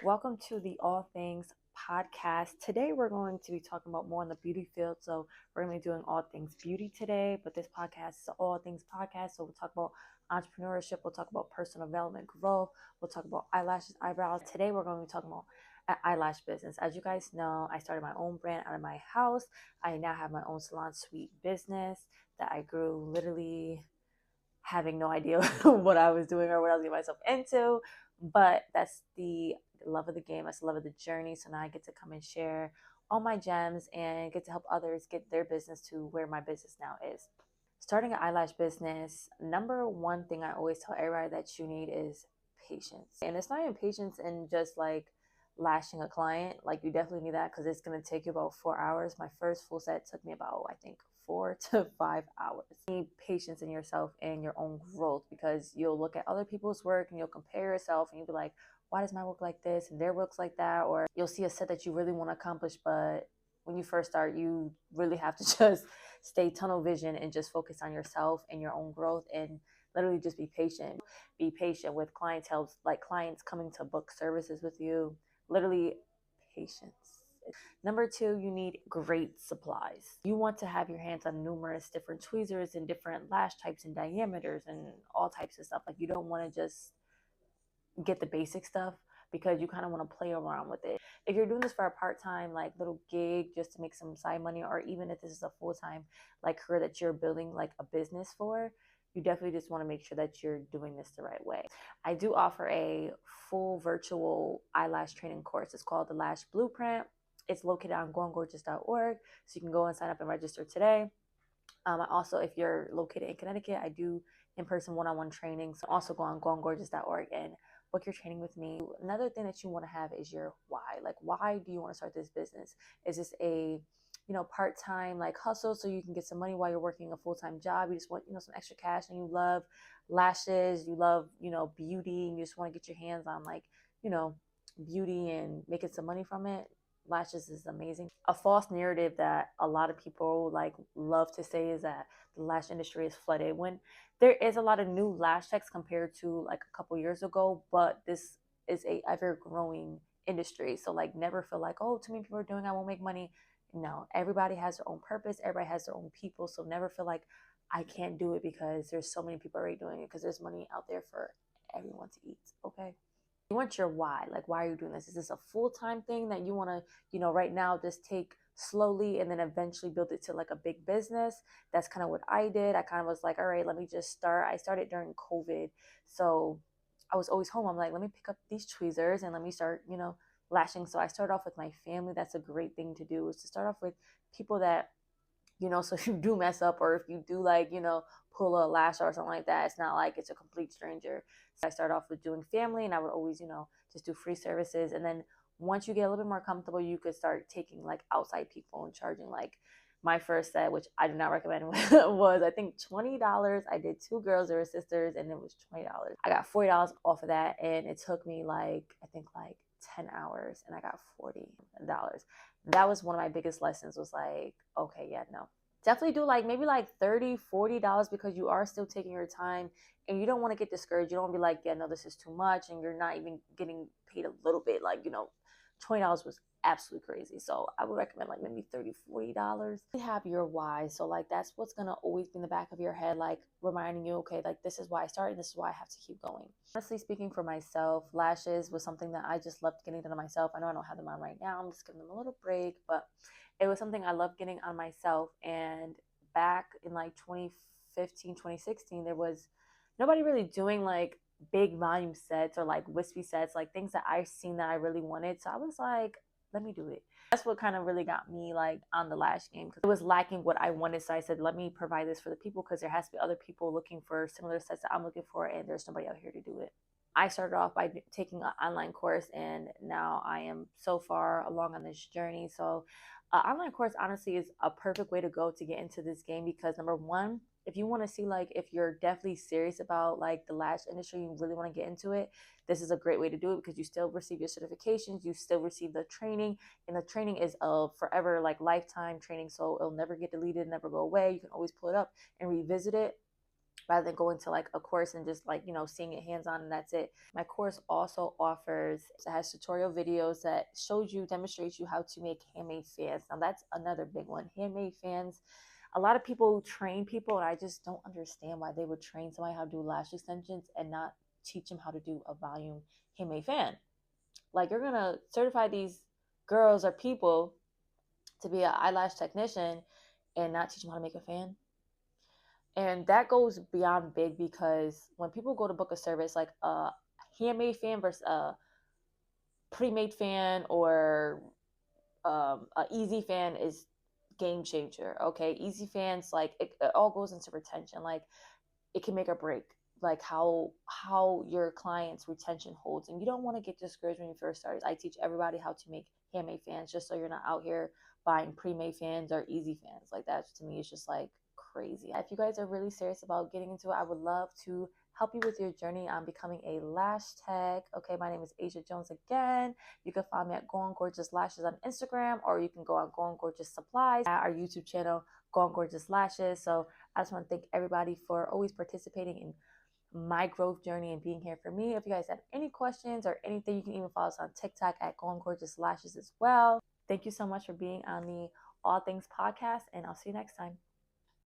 Welcome to the All Things podcast. Today we're going to be talking about more in the beauty field. So we're going to be doing all things beauty today, but this podcast is an all things podcast. So we'll talk about entrepreneurship, we'll talk about personal development, growth, we'll talk about eyelashes, eyebrows. Today we're going to be talking about an eyelash business. As you guys know, I started my own brand out of my house. I now have my own salon suite business that I grew literally having no idea what I was doing or what I was getting myself into. But that's the love of the game. That's the love of the journey. So now I get to come and share all my gems and get to help others get their business to where my business now is. Starting an eyelash business, number one thing I always tell everybody that you need is patience. And it's not even patience in just like lashing a client. Like, you definitely need that because it's going to take you about 4 hours. My first full set took me about, I think, 4 to 5 hours. You need patience in yourself and your own growth, because you'll look at other people's work and you'll compare yourself and you'll be like, why does my work like this and their work's like that? Or you'll see a set that you really want to accomplish, but when you first start, you really have to just stay tunnel vision and just focus on yourself and your own growth, and literally just be patient. Be patient with clientele, like clients coming to book services with you. Literally patience. Number two, you need great supplies. You want to have your hands on numerous different tweezers and different lash types and diameters and all types of stuff. Like, you don't want to just get the basic stuff, because you kind of want to play around with it. If you're doing this for a part-time like little gig just to make some side money, or even if this is a full-time like career that you're building like a business for, you definitely just want to make sure that you're doing this the right way. I do offer a full virtual eyelash training course. It's called the Lash Blueprint. It's located on goandgorgeous.org, so you can go and sign up and register today. I also, if you're located in Connecticut, I do in-person one-on-one training. So also go on goandgorgeous.org and book your training with me. Another thing that you want to have is your why. Like, why do you want to start this business? Is this a part-time like hustle so you can get some money while you're working a full-time job? You just want, some extra cash, and you love lashes, you love, beauty, and you just want to get your hands on like, beauty and making some money from it. Lashes is amazing. A false narrative that a lot of people like love to say is that the lash industry is flooded, when there is a lot of new lash techs compared to like a couple years ago, but this is a ever growing industry. So like, never feel like, oh, too many people are doing it, I won't make money. No, everybody has their own purpose, everybody has their own people. So never feel like I can't do it because there's so many people already doing it, because there's money out there for everyone to eat. Okay. You want your why. Like, why are you doing this? Is this a full-time thing that you want to, right now just take slowly and then eventually build it to like a big business? That's kind of what I did. I kind of was like, all right, let me just start. I started during COVID. So I was always home. I'm like, let me pick up these tweezers and let me start, lashing. So I started off with my family. That's a great thing to do, is to start off with people that, so if you do mess up, or if you do like, pull a lash or something like that, it's not like it's a complete stranger. So I started off with doing family, and I would always, just do free services. And then once you get a little bit more comfortable, you could start taking like outside people and charging. Like, my first set, which I do not recommend, was I think $20. I did 2 girls, they were sisters, and it was $20. I got $40 off of that, and it took me like, I think like 10 hours, and I got $40. That was one of my biggest lessons, was like, okay, yeah, no, definitely do like maybe like $30-$40, because you are still taking your time and you don't want to get discouraged. You don't want to be like, yeah, no, this is too much, and you're not even getting paid a little bit. Like, $20 was absolutely crazy. So I would recommend like maybe $30-$40. You have your why. So like, that's what's going to always be in the back of your head, like reminding you, okay, like this is why I started, this is why I have to keep going. Honestly speaking, for myself, lashes was something that I just loved getting done on myself. I know I don't have them on right now, I'm just giving them a little break, but it was something I loved getting on myself. And back in like 2015, 2016, there was nobody really doing like big volume sets or like wispy sets, like things that I've seen that I really wanted. So I was like, let me do it. That's what kind of really got me like on the lash game, because it was lacking what I wanted. So I said, let me provide this for the people, because there has to be other people looking for similar sets that I'm looking for, and there's nobody out here to do it. I started off by taking an online course, and now I am so far along on this journey. So online course honestly is a perfect way to go to get into this game, because number one, if you want to see like if you're definitely serious about like the lash industry, you really want to get into it, this is a great way to do it, because you still receive your certifications, you still receive the training, and the training is a forever like lifetime training, so it'll never get deleted, never go away. You can always pull it up and revisit it. rather than going to like a course and just like, seeing it hands on and that's it. My course also it has tutorial videos that demonstrates you how to make handmade fans. Now that's another big one. Handmade fans. A lot of people train people, and I just don't understand why they would train somebody how to do lash extensions and not teach them how to do a volume handmade fan. Like, you're gonna certify these girls or people to be an eyelash technician and not teach them how to make a fan. And that goes beyond big, because when people go to book a service, like a handmade fan versus a pre-made fan or a easy fan is game changer. Okay, easy fans, like it all goes into retention. Like, it can make or break like how your client's retention holds. And you don't want to get discouraged when you first start. I teach everybody how to make handmade fans, just so you're not out here buying pre-made fans or easy fans. Like, that to me is just like crazy. If you guys are really serious about getting into it, I would love to help you with your journey on becoming a lash tech. Okay, my name is Asia Jones again. You can find me at Going Gorgeous Lashes on Instagram, or you can go on Going Gorgeous Supplies at our YouTube channel, Going Gorgeous Lashes. So I just want to thank everybody for always participating in my growth journey and being here for me. If you guys have any questions or anything, you can even follow us on TikTok at Going Gorgeous Lashes as well. Thank you so much for being on the All Things podcast, and I'll see you next time.